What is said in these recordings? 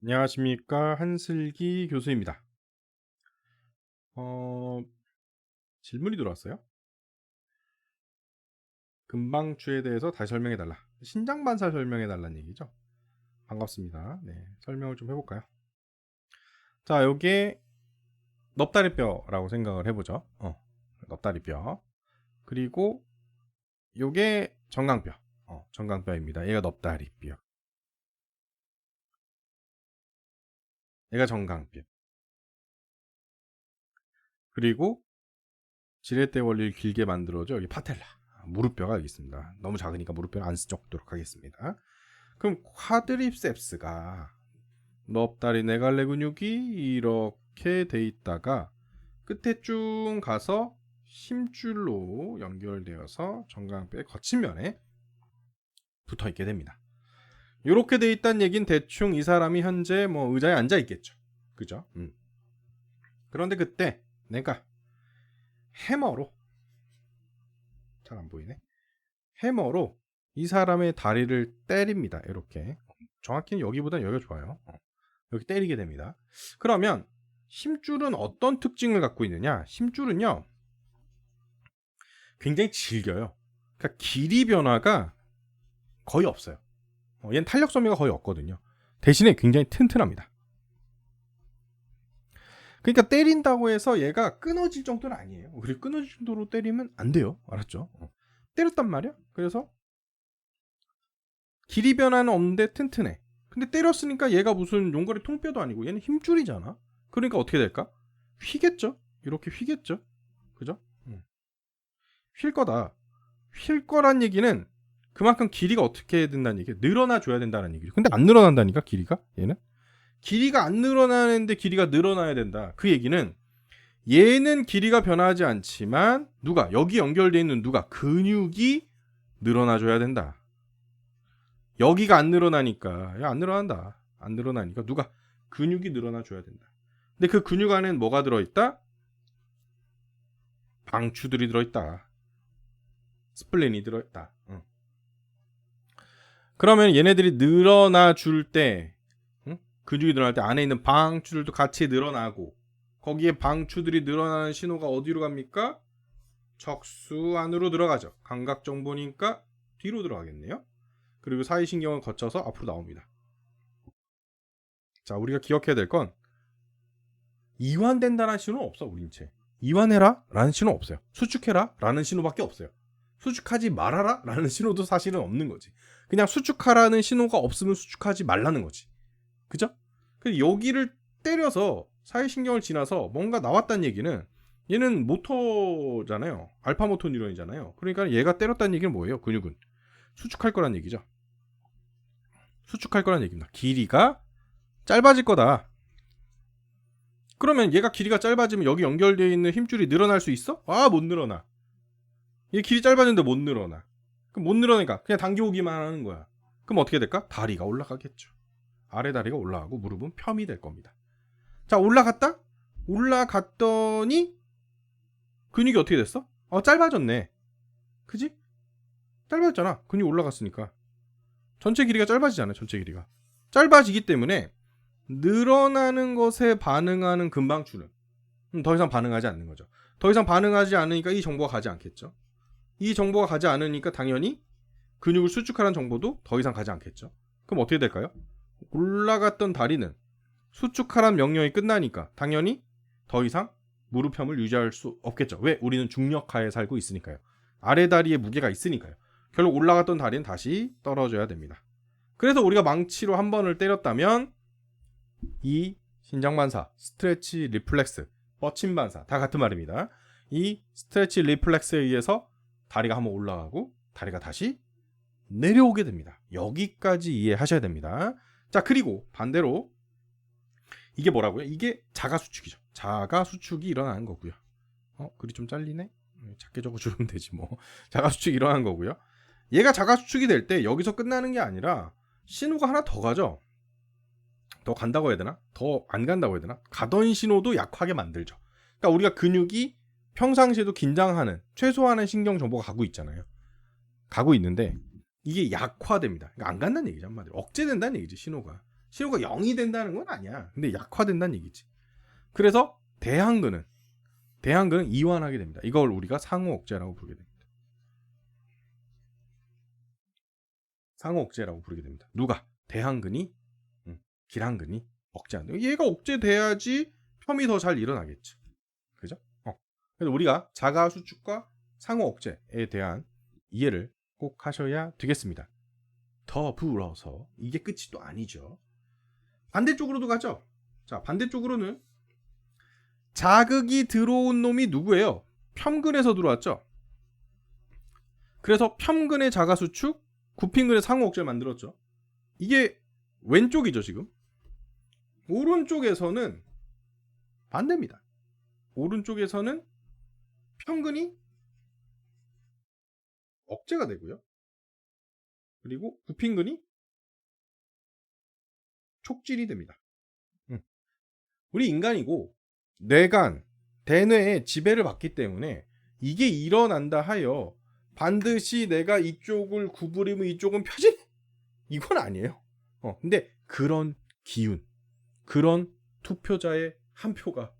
안녕하십니까. 한슬기 교수입니다. 어, 질문이 들어왔어요. 금방추에 대해서 다시 설명해 달라. 신장반사 설명해 달라는 얘기죠. 반갑습니다. 네, 설명을 좀 해볼까요? 자, 요게 넙다리뼈라고 생각을 해보죠. 넙다리뼈. 그리고 요게 정강뼈. 정강뼈입니다. 얘가 넙다리뼈. 얘가 정강뼈. 그리고 지렛대 원리를 길게 만들어줘. 여기 파텔라. 무릎뼈가 여기 있습니다. 너무 작으니까 무릎뼈를 안 쓰도록 하겠습니다. 그럼 쿼드립셉스가 넙다리 네갈래 근육이 이렇게 돼 있다가 끝에 쭉 가서 힘줄로 연결되어서 정강뼈의 거친 면에 붙어 있게 됩니다. 이렇게 돼 있다는 얘기는 대충 이 사람이 현재 뭐 의자에 앉아 있겠죠. 그죠? 그런데 그때 내가 해머로, 잘 안 보이네. 해머로 이 사람의 다리를 때립니다. 이렇게. 정확히는 여기보다는 여기가 좋아요. 여기 때리게 됩니다. 그러면 힘줄은 어떤 특징을 갖고 있느냐? 힘줄은요, 굉장히 질겨요. 그러니까 길이 변화가 거의 없어요. 얘는 탄력 소모가 거의 없거든요. 대신에 굉장히 튼튼합니다. 그러니까 때린다고 해서 얘가 끊어질 정도는 아니에요. 그리고 끊어질 정도로 때리면 안 돼요. 알았죠? 때렸단 말이야. 그래서 길이 변화는 없는데 튼튼해. 근데 때렸으니까 얘가 무슨 용거리 통뼈도 아니고 얘는 힘줄이잖아. 그러니까 어떻게 될까? 휘겠죠? 이렇게 휘겠죠? 그죠? 휠 거다. 휠 거란 얘기는 그만큼 길이가 어떻게 된다는 얘기예요. 늘어나 줘야 된다는 얘기죠. 근데 안 늘어난다니까, 길이가. 얘는 길이가 안 늘어나는데 길이가 늘어나야 된다. 그 얘기는 얘는 길이가 변하지 않지만 누가 여기 연결되어 있는 누가 근육이 늘어나 줘야 된다. 여기가 안 늘어나니까 야, 안 늘어난다. 안 늘어나니까 누가 근육이 늘어나 줘야 된다. 근데 그 근육 안에는 뭐가 들어있다? 방추들이 들어있다. 스플렌이 들어있다. 그러면 얘네들이 늘어나 줄 때, 근육이 늘어날 때 안에 있는 방추들도 같이 늘어나고, 거기에 방추들이 늘어나는 신호가 어디로 갑니까? 척수 안으로 들어가죠. 감각 정보니까 뒤로 들어가겠네요. 그리고 사이신경을 거쳐서 앞으로 나옵니다. 자, 우리가 기억해야 될 건 이완된다는 신호는 없어. 우리 인체 이완해라 라는 신호 없어요. 수축해라 라는 신호밖에 없어요. 수축하지 말아라 라는 신호도 사실은 없는 거지. 그냥 수축하라는 신호가 없으면 수축하지 말라는 거지. 그죠? 여기를 때려서 사이신경을 지나서 뭔가 나왔다는 얘기는 얘는 모터잖아요. 알파 모터 뉴런이잖아요. 그러니까 얘가 때렸다는 얘기는 뭐예요? 근육은 수축할 거란 얘기죠. 수축할 거란 얘기입니다. 길이가 짧아질 거다. 그러면 얘가 길이가 짧아지면 여기 연결되어 있는 힘줄이 늘어날 수 있어? 아, 못 늘어나. 얘 길이 짧아지는데 못 늘어나. 그럼 못 늘어나니까 그냥 당겨오기만 하는 거야. 그럼 어떻게 될까? 다리가 올라가겠죠. 아래 다리가 올라가고 무릎은 펴이 될 겁니다. 자, 올라갔더니 근육이 어떻게 됐어? 짧아졌네. 그지? 짧아졌잖아. 근육이 올라갔으니까. 전체 길이가 짧아지잖아요. 전체 길이가. 짧아지기 때문에 늘어나는 것에 반응하는 근방추는 더 이상 반응하지 않는 거죠. 더 이상 반응하지 않으니까 이 정보가 가지 않겠죠. 이 정보가 가지 않으니까 당연히 근육을 수축하라는 정보도 더 이상 가지 않겠죠. 그럼 어떻게 될까요? 올라갔던 다리는 수축하라는 명령이 끝나니까 당연히 더 이상 무릎형을 유지할 수 없겠죠. 왜? 우리는 중력하에 살고 있으니까요. 아래 다리에 무게가 있으니까요. 결국 올라갔던 다리는 다시 떨어져야 됩니다. 그래서 우리가 망치로 한 번을 때렸다면 이 신장반사, 스트레치 리플렉스, 뻗침 반사 다 같은 말입니다. 이 스트레치 리플렉스에 의해서 다리가 한번 올라가고 다리가 다시 내려오게 됩니다. 여기까지 이해하셔야 됩니다. 자, 그리고 반대로 이게 뭐라고요? 이게 자가수축이죠. 자가수축이 일어나는 거고요. 글이 좀 잘리네? 작게 적어주면 되지 뭐. 자가수축이 일어나는 거고요. 얘가 자가수축이 될 때 여기서 끝나는 게 아니라 신호가 하나 더 가죠. 더 간다고 해야 되나? 더 안 간다고 해야 되나? 가던 신호도 약하게 만들죠. 그러니까 우리가 근육이 평상시에도 긴장하는 최소한의 신경 정보가 가고 있잖아요. 가고 있는데 이게 약화됩니다. 그러니까 안 간다는 얘기죠. 한마디로 억제된다는 얘기지. 신호가 신호가 0이 된다는 건 아니야. 근데 약화된다는 얘기지. 그래서 대항근은 이완하게 됩니다. 이걸 우리가 상호 억제라고 부르게 됩니다. 상호 억제라고 부르게 됩니다. 누가? 대항근이 길항근이 억제한다. 얘가 억제돼야지 펌이 더 잘 일어나겠지. 그죠? 그래서 우리가 자가 수축과 상호 억제에 대한 이해를 꼭 하셔야 되겠습니다. 더불어서 이게 끝이 또 아니죠. 반대쪽으로도 가죠. 자, 반대쪽으로는 자극이 들어온 놈이 누구예요? 편근에서 들어왔죠. 그래서 편근의 자가 수축, 구핀근의 상호 억제를 만들었죠. 이게 왼쪽이죠, 지금. 오른쪽에서는 반대입니다. 오른쪽에서는 편근이 억제가 되고요. 그리고 구핀근이 촉진이 됩니다. 우리 인간이고 뇌간, 대뇌의 지배를 받기 때문에 이게 일어난다 하여 반드시 내가 이쪽을 구부리면 이쪽은 펴진? 이건 아니에요. 근데 그런 기운, 그런 투표자의 한 표가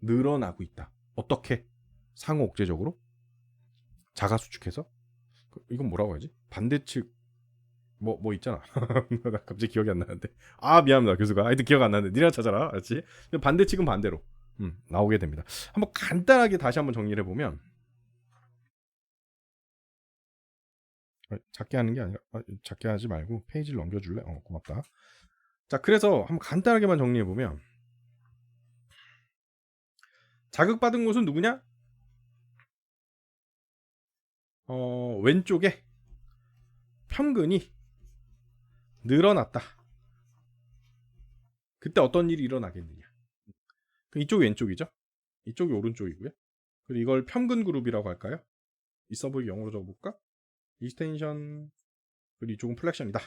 늘어나고 있다. 어떻게? 상호 억제적으로? 자가 수축해서? 이건 뭐라고 하지? 반대측 뭐 있잖아. 나 갑자기 기억이 안 나는데. 미안합니다 교수가. 하여튼 기억 안 나는데 니네가 찾아라. 알았지? 반대측은 반대로 나오게 됩니다. 한번 간단하게 다시 한번 정리를 해보면, 작게 하는 게 아니라 작게 하지 말고 페이지를 넘겨줄래? 고맙다. 자, 그래서 한번 간단하게만 정리해보면, 자극받은 곳은 누구냐? 왼쪽에 편근이 늘어났다. 그때 어떤 일이 일어나겠느냐? 이쪽이 왼쪽이죠? 이쪽이 오른쪽이고요. 그리고 이걸 편근 그룹이라고 할까요? 있어 보이게 영어로 적어볼까? 이스텐션, 그리고 이쪽은 플렉션이다.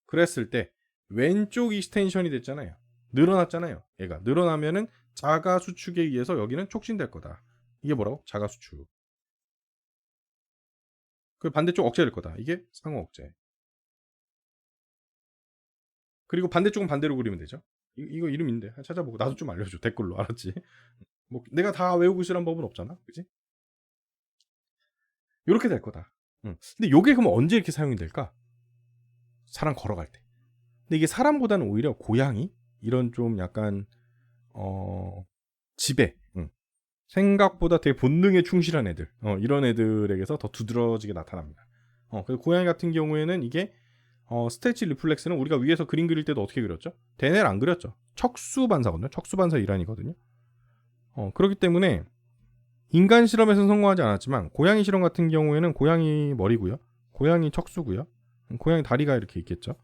그랬을 때 왼쪽 이스텐션이 됐잖아요. 늘어났잖아요. 얘가 늘어나면은 자가 수축에 의해서 여기는 촉진될 거다. 이게 뭐라고? 자가 수축. 그 반대쪽 억제될 거다. 이게 상호 억제. 그리고 반대쪽은 반대로 그리면 되죠. 이거 이름인데 찾아보고 나도 좀 알려줘. 댓글로. 알았지? 뭐 내가 다 외우고 있으란 법은 없잖아. 그지? 이렇게 될 거다. 근데 요게 그럼 언제 이렇게 사용이 될까? 사람 걸어갈 때. 근데 이게 사람보다는 오히려 고양이, 이런 좀 약간 지배, 생각보다 되게 본능에 충실한 애들, 이런 애들에게서 더 두드러지게 나타납니다. 그래서 고양이 같은 경우에는 이게 스테치 리플렉스는 우리가 위에서 그림 그릴 때도 어떻게 그렸죠? 대뇌를 안 그렸죠. 척수 반사거든요. 척수 반사 일환이거든요. 그렇기 때문에 인간 실험에서는 성공하지 않았지만 고양이 실험 같은 경우에는 고양이 머리고요, 고양이 척수고요, 고양이 다리가 이렇게 있겠죠.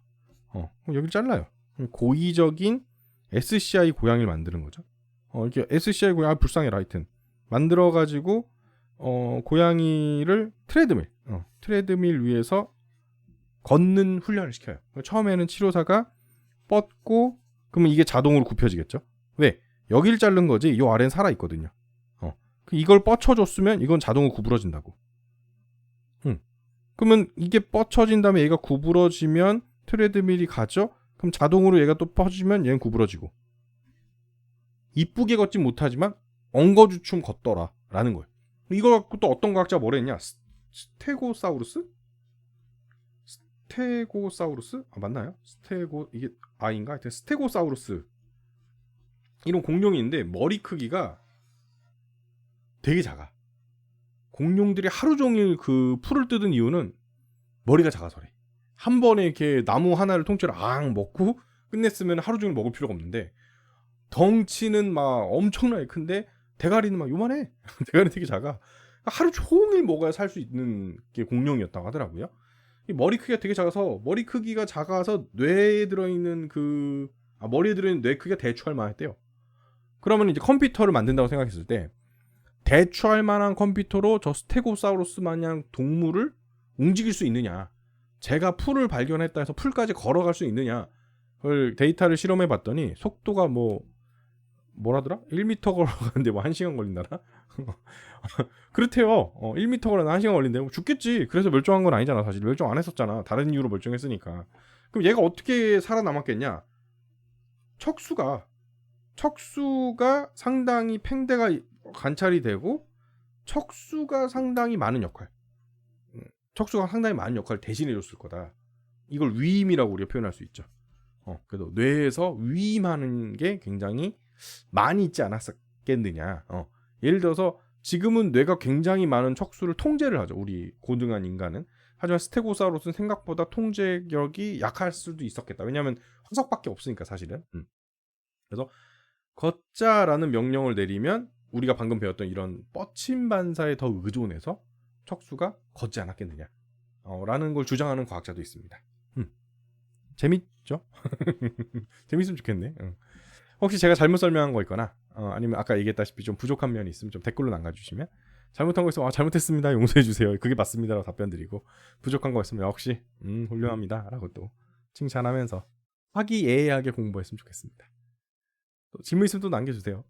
여기를 잘라요. 고의적인 SCI 고양이를 만드는 거죠. 이렇게 SCI 고양이 불쌍해라 하여튼 만들어가지고 고양이를 트레드밀 위에서 걷는 훈련을 시켜요. 처음에는 치료사가 뻗고, 그러면 이게 자동으로 굽혀지겠죠. 왜? 여기를 자른 거지 이 아래는 살아있거든요. 이걸 뻗쳐줬으면 이건 자동으로 구부러진다고. 그러면 이게 뻗쳐진 다음에 얘가 구부러지면 트레드밀이 가죠. 그럼 자동으로 얘가 또 뻗지면 얘는 구부러지고. 이쁘게 걷진 못하지만 엉거주춤 걷더라 라는 거예요. 이걸 갖고 또 어떤 과학자가 뭐라 했냐? 스테고사우루스? 맞나요? 이게 아인가? 하여튼 스테고사우루스, 이런 공룡이 있는데 머리 크기가 되게 작아. 공룡들이 하루 종일 그 풀을 뜯은 이유는 머리가 작아서래. 한 번에 이렇게 나무 하나를 통째로 먹고 끝냈으면 하루 종일 먹을 필요가 없는데, 덩치는 막 엄청나게 큰데 대가리는 막 요만해. 대가리 되게 작아. 하루 종일 먹어야 살 수 있는 게 공룡이었다고 하더라고요. 머리 크기가 되게 작아서, 머리 크기가 작아서 뇌에 들어있는 머리에 들어있는 뇌 크기가 대추할 만했대요. 그러면 이제 컴퓨터를 만든다고 생각했을 때 대추할 만한 컴퓨터로 저 스테고사우루스 마냥 동물을 움직일 수 있느냐, 제가 풀을 발견했다 해서 풀까지 걸어갈 수 있느냐, 그걸 데이터를 실험해 봤더니 속도가 뭐라더라? 1m 걸어가는데 1시간 걸린다나? 그렇대요. 1m 걸어가는 1시간 걸린대. 죽겠지. 그래서 멸종한 건 아니잖아. 사실 멸종 안 했었잖아. 다른 이유로 멸종했으니까. 그럼 얘가 어떻게 살아남았겠냐? 척수가 상당히 팽대가 관찰이 되고 척수가 상당히 많은 역할, 척수가 상당히 많은 역할을 대신해 줬을 거다. 이걸 위임이라고 우리가 표현할 수 있죠. 그래도 뇌에서 위임하는 게 굉장히 많이 있지 않았겠느냐. 예를 들어서 지금은 뇌가 굉장히 많은 척수를 통제를 하죠. 우리 고등한 인간은. 하지만 스테고사우루스는 생각보다 통제력이 약할 수도 있었겠다. 왜냐하면 화석밖에 없으니까 사실은. 그래서 걷자라는 명령을 내리면 우리가 방금 배웠던 이런 뻗침 반사에 더 의존해서 척수가 걷지 않았겠느냐 라는 걸 주장하는 과학자도 있습니다. 재밌죠? 재밌으면 좋겠네. 혹시 제가 잘못 설명한 거 있거나 아니면 아까 얘기했다시피 좀 부족한 면이 있으면 좀 댓글로 남겨주시면, 잘못한 거 있으면 잘못했습니다 용서해주세요 그게 맞습니다라고 답변 드리고, 부족한 거 있으면 역시 훌륭합니다 라고 또 칭찬하면서 화기애애하게 공부했으면 좋겠습니다. 또 질문 있으면 또 남겨주세요.